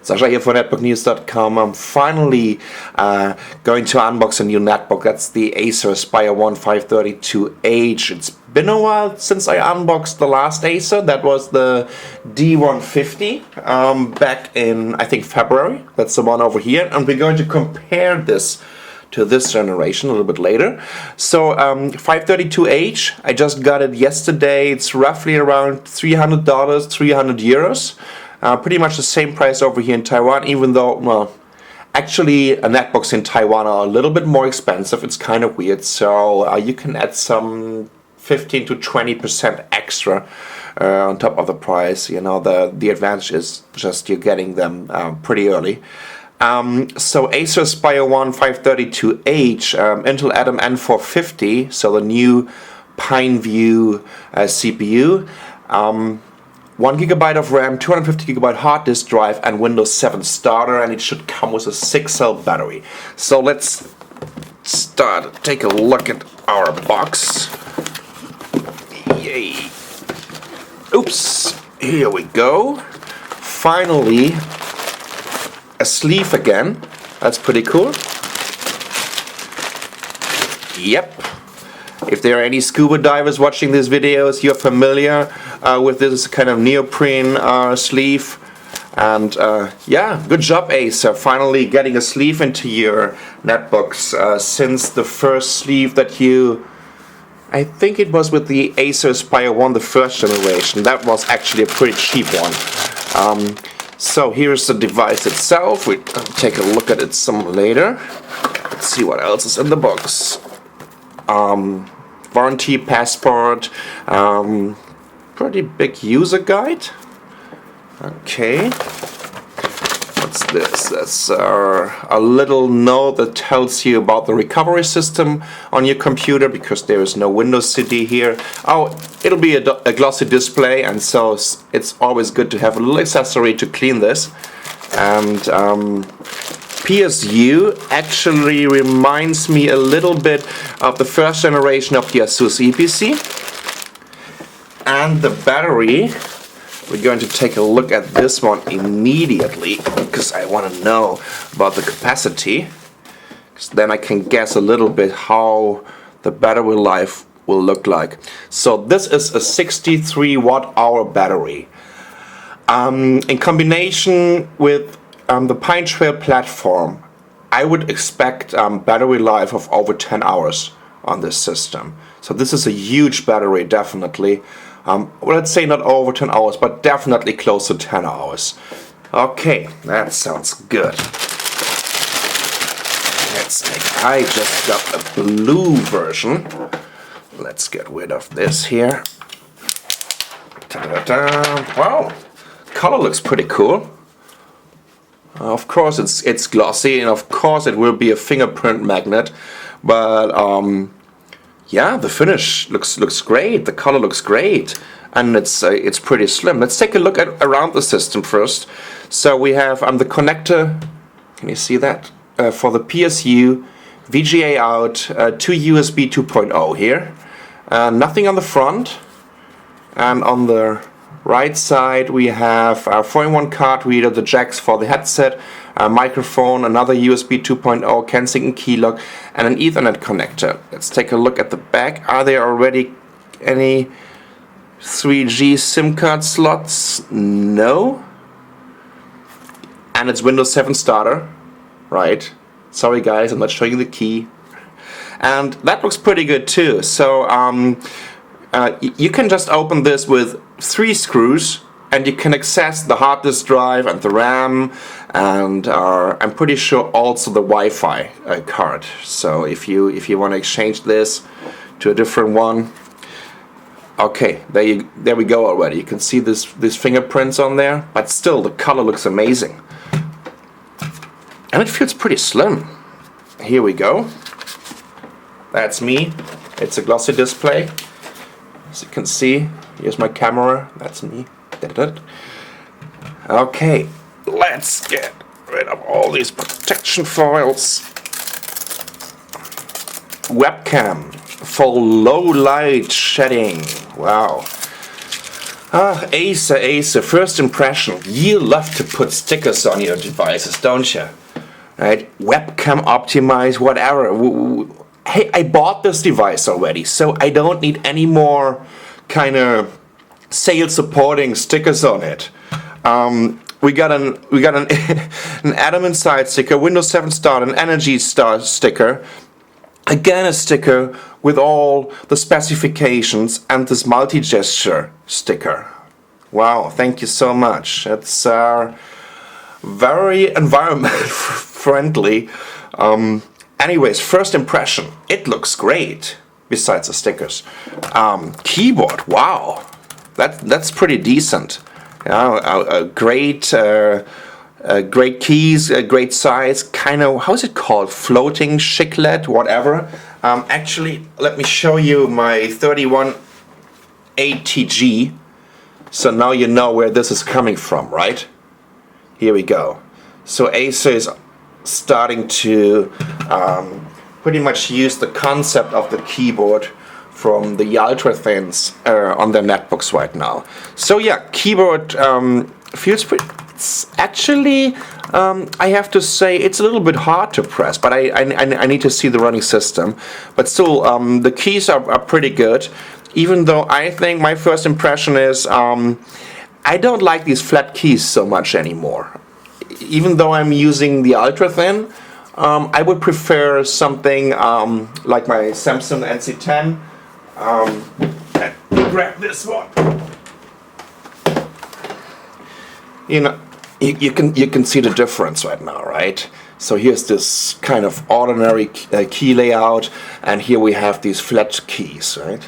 Sascha here for netbooknews.com. I'm finally going to unbox a new netbook. That's the Acer Aspire One 532H. It's been a while since I unboxed the last Acer. That was the D150 back in, I think, February. That's the one over here. And we're going to compare this to this generation a little bit later. So 532H, I just got it yesterday. It's roughly around $300, 300 euros. Pretty much the same price over here in Taiwan, even though, well, actually netbooks in Taiwan are a little bit more expensive. It's kind of weird. So you can add some 15 to 20% extra on top of the price. You know, the advantage is just you're getting them pretty early. So Acer Aspire One 532H, Intel Atom N450, so the new Pineview CPU, 1 GB of RAM, 250 GB hard disk drive, and Windows 7 starter, and it should come with a 6-cell battery. So let's start. Take a look at our box. Yay! Oops! Here we go. Finally, a sleeve again. That's pretty cool. Yep. If there are any scuba divers watching these videos, you're familiar with this kind of neoprene sleeve. And yeah, good job, Acer, finally getting a sleeve into your netbooks since the first sleeve that you... I think it was with the Acer Aspire One, the first generation. That was actually a pretty cheap one. So here's the device itself. We'll take a look at it some later. Let's see what else is in the box. Warranty, passport, pretty big user guide. Okay. What's this? That's a little note that tells you about the recovery system on your computer, because there is no Windows CD here. Oh, it'll be a glossy display, and so it's always good to have a little accessory to clean this. And PSU actually reminds me a little bit of the first generation of the Asus EPC. And the battery, we're going to take a look at this one immediately, because I want to know about the capacity, because then I can guess a little bit how the battery life will look like. So this is a 63 watt-hour battery. In combination with the Pine Trail platform, I would expect battery life of over 10 hours on this system. So this is a huge battery, definitely. Well, let's say not over 10 hours, but definitely close to 10 hours. Okay, that sounds good. Let's take, I just got a blue version. Let's get rid of this here. Ta-da-da. Wow, color looks pretty cool. Of course it's glossy, and of course it will be a fingerprint magnet, but yeah, the finish looks great. The color looks great, and it's pretty slim. Let's take a look at around the system first. So we have the connector. Can you see that? For the PSU, VGA out, to USB 2.0 here. Nothing on the front, and on the right side we have a 4-in-1 card reader, the jacks for the headset, a microphone, another USB 2.0, Kensington key lock, and an Ethernet connector. Let's take a look at the back. Are there already any 3G SIM card slots? No. And it's Windows 7 starter, right? Sorry guys, I'm not showing you the key. And that looks pretty good too. So you can just open this with 3 screws, and you can access the hard disk drive and the RAM, and I'm pretty sure also the Wi-Fi card. So if you want to exchange this to a different one, okay, there we go already. You can see these fingerprints on there, but still the color looks amazing, and it feels pretty slim. Here we go. That's me. It's a glossy display. As you can see, here's my camera, that's me. Okay, let's get rid of all these protection foils. Webcam for low light shedding. Wow. Acer, first impression. You love to put stickers on your devices, don't you? Right? Webcam optimized, whatever. Hey, I bought this device already, so I don't need any more kind of sales supporting stickers on it. We got an an Atom Inside sticker, Windows 7 Start, an Energy Star sticker. Again, a sticker with all the specifications and this multi-gesture sticker. Wow, thank you so much. It's very environment friendly. Anyways, first impression, it looks great. Besides the stickers, keyboard. Wow, that's pretty decent. Great. Great keys, great size, kind of, how is it called? Floating chiclet, whatever. Actually, let me show you my 31ATG. So now you know where this is coming from, right? Here we go. So Acer is starting to pretty much use the concept of the keyboard from the ultra thins on their netbooks right now. So yeah, keyboard feels pretty. It's actually, I have to say, it's a little bit hard to press, but I need to see the running system. But still, the keys are pretty good, even though I think my first impression is I don't like these flat keys so much anymore. Even though I'm using the ultra thin, I would prefer something like my Samsung NC10. Let me grab this one. You know, you can see the difference right now, right? So here's this kind of ordinary key layout, and here we have these flat keys, right?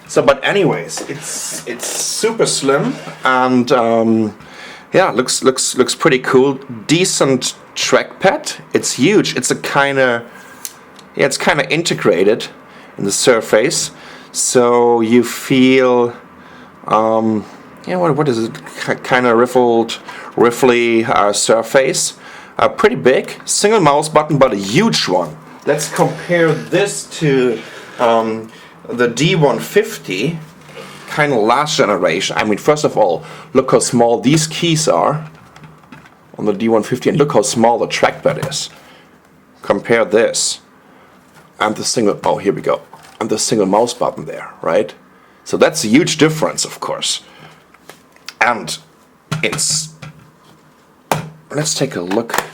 So, but anyways, it's super slim, and yeah, looks pretty cool. Decent trackpad. It's huge. It's it's kind of integrated in the surface, so you feel. Yeah, what is it? Kind of riffly surface. Pretty big. Single mouse button, but a huge one. Let's compare this to the D150, kind of last generation. I mean, first of all, look how small these keys are on the D150, and look how small the trackpad is. Compare this and the single. Oh, here we go. And the single mouse button there, right? So that's a huge difference, of course. And let's take a look at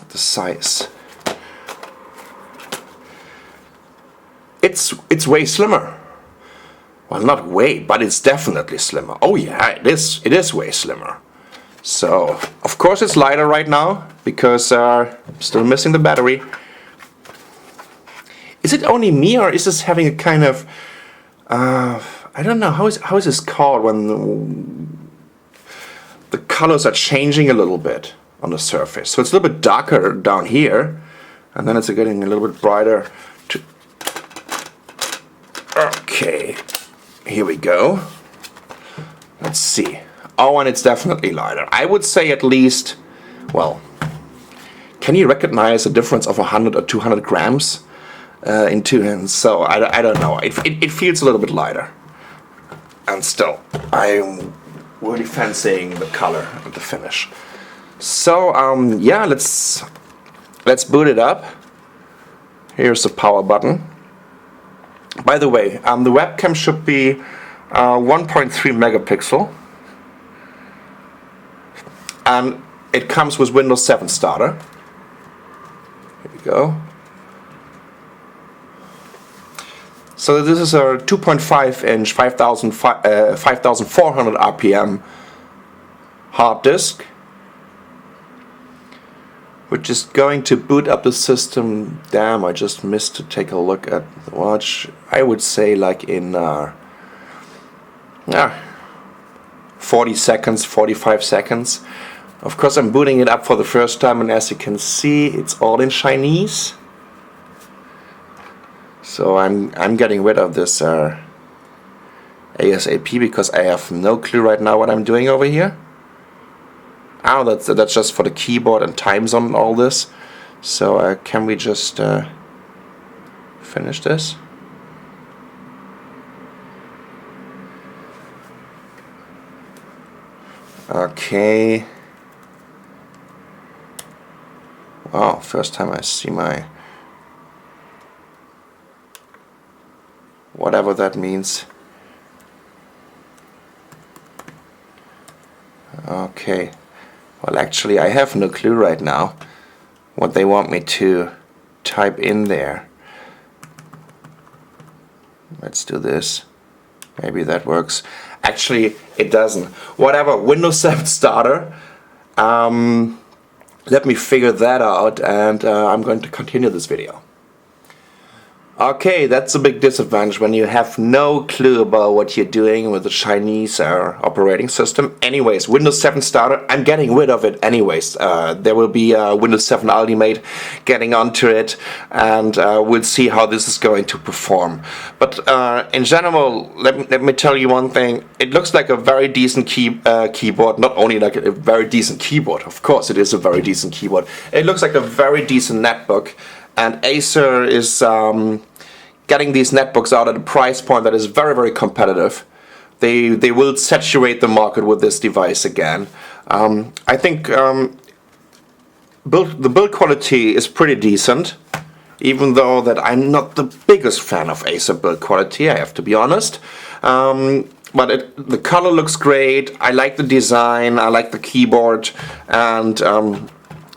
the size. It's way slimmer. Well, not way, but it's definitely slimmer. Oh yeah, it is way slimmer. So, of course it's lighter right now, because still missing the battery. Is it only me, or is this having a kind of I don't know, how is this called when the colors are changing a little bit on the surface? So it's a little bit darker down here, and then it's getting a little bit brighter. Okay, here we go. Let's see. Oh, and it's definitely lighter. I would say at least, well, can you recognize a difference of 100 or 200 grams in two hands? So I don't know. It feels a little bit lighter. And still, I'm really fancying the color and the finish. So yeah, let's boot it up. Here's the power button. By the way, the webcam should be 1.3 megapixel, and it comes with Windows 7 Starter. Here we go. So this is a 2.5-inch 5400 RPM hard disk, which is going to boot up the system. Damn, I just missed to take a look at the watch. I would say like in 40 seconds, 45 seconds. Of course, I'm booting it up for the first time, and as you can see, it's all in Chinese. So I'm getting rid of this ASAP, because I have no clue right now what I'm doing over here. Oh, that's just for the keyboard and time zone and all this. So can we just finish this? Okay. Wow, first time I see my... whatever that means. Okay. Well, actually, I have no clue right now what they want me to type in there. Let's do this. Maybe that works. Actually, it doesn't. Whatever, Windows 7 starter. Let me figure that out, and I'm going to continue this video. Okay, that's a big disadvantage when you have no clue about what you're doing with the Chinese operating system. Anyways, Windows 7 starter, I'm getting rid of it anyways. There will be Windows 7 Ultimate getting onto it, and we'll see how this is going to perform. But in general, let me tell you one thing. It looks like a very decent keyboard. Not only like a very decent keyboard, of course it is a very decent keyboard. It looks like a very decent netbook. And Acer is getting these netbooks out at a price point that is very, very competitive. They will saturate the market with this device again. I think the build quality is pretty decent, even though that I'm not the biggest fan of Acer build quality, I have to be honest. But the color looks great. I like the design. I like the keyboard, and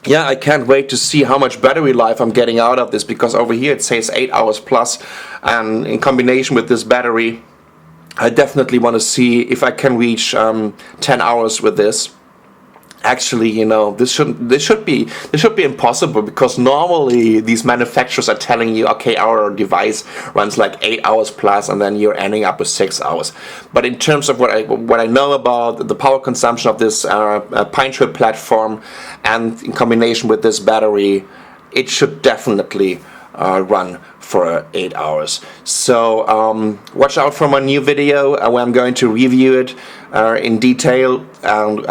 yeah, I can't wait to see how much battery life I'm getting out of this, because over here it says 8 hours plus, and in combination with this battery I definitely want to see if I can reach 10 hours with this. Actually, you know, this should be impossible, because normally these manufacturers are telling you, okay, our device runs like 8 hours plus, and then you're ending up with 6 hours. But in terms of what I know about the power consumption of this Pine Tree platform, and in combination with this battery, it should definitely run for 8 hours. So watch out for my new video where I'm going to review it in detail, and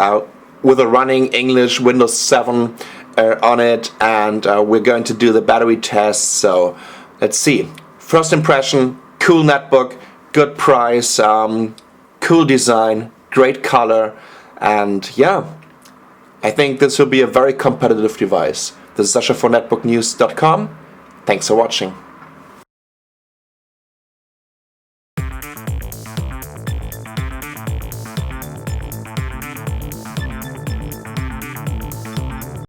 with a running English Windows 7 on it, and we're going to do the battery test. So let's see. First impression, cool netbook, good price, cool design, great color, and yeah, I think this will be a very competitive device. This is Sasha for netbooknews.com. Thanks for watching.